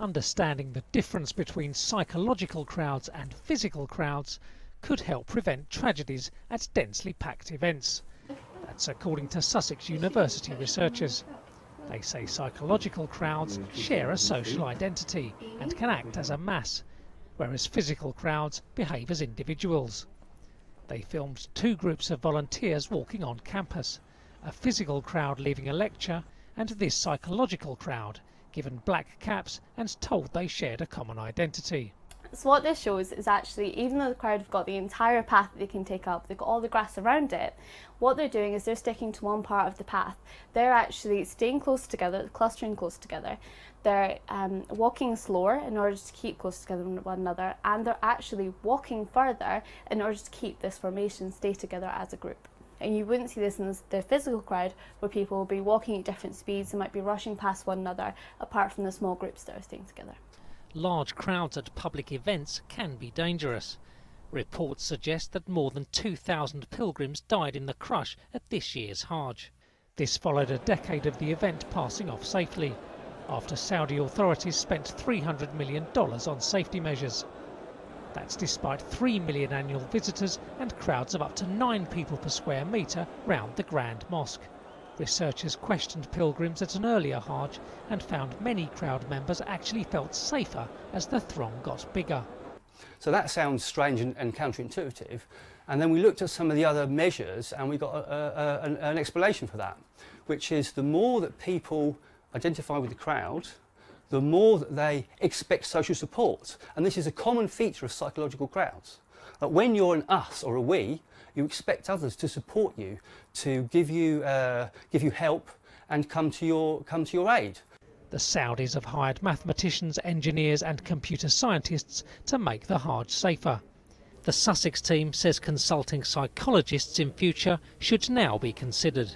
Understanding the difference between psychological crowds and physical crowds could help prevent tragedies at densely packed events. That's according to Sussex University researchers. They say psychological crowds share a social identity and can act as a mass, whereas physical crowds behave as individuals. They filmed 2 groups of volunteers walking on campus, a physical crowd leaving a lecture and this psychological crowd, given black caps and told they shared a common identity. So what this shows is actually, even though the crowd have got the entire path that they can take up, they've got all the grass around it, what they're doing is they're sticking to one part of the path. They're actually staying close together, clustering close together. They're walking slower in order to keep close together with one another, and they're actually walking further in order to keep this formation, stay together as a group. And you wouldn't see this in the physical crowd, where people will be walking at different speeds and might be rushing past one another, apart from the small groups that are staying together. Large crowds at public events can be dangerous. Reports suggest that more than 2,000 pilgrims died in the crush at this year's Hajj. This followed a decade of the event passing off safely, after Saudi authorities spent $300 million on safety measures. That's despite 3 million annual visitors and crowds of up to 9 people per square metre round the Grand Mosque. Researchers questioned pilgrims at an earlier Hajj and found many crowd members actually felt safer as the throng got bigger. So that sounds strange and counterintuitive, and then we looked at some of the other measures and we got an explanation for that, which is the more that people identify with the crowd, the more that they expect social support. And this is a common feature of psychological crowds. That when you're an us or a we, you expect others to support you, to give you help and come to your aid. The Saudis have hired mathematicians, engineers and computer scientists to make the Hajj safer. The Sussex team says consulting psychologists in future should now be considered.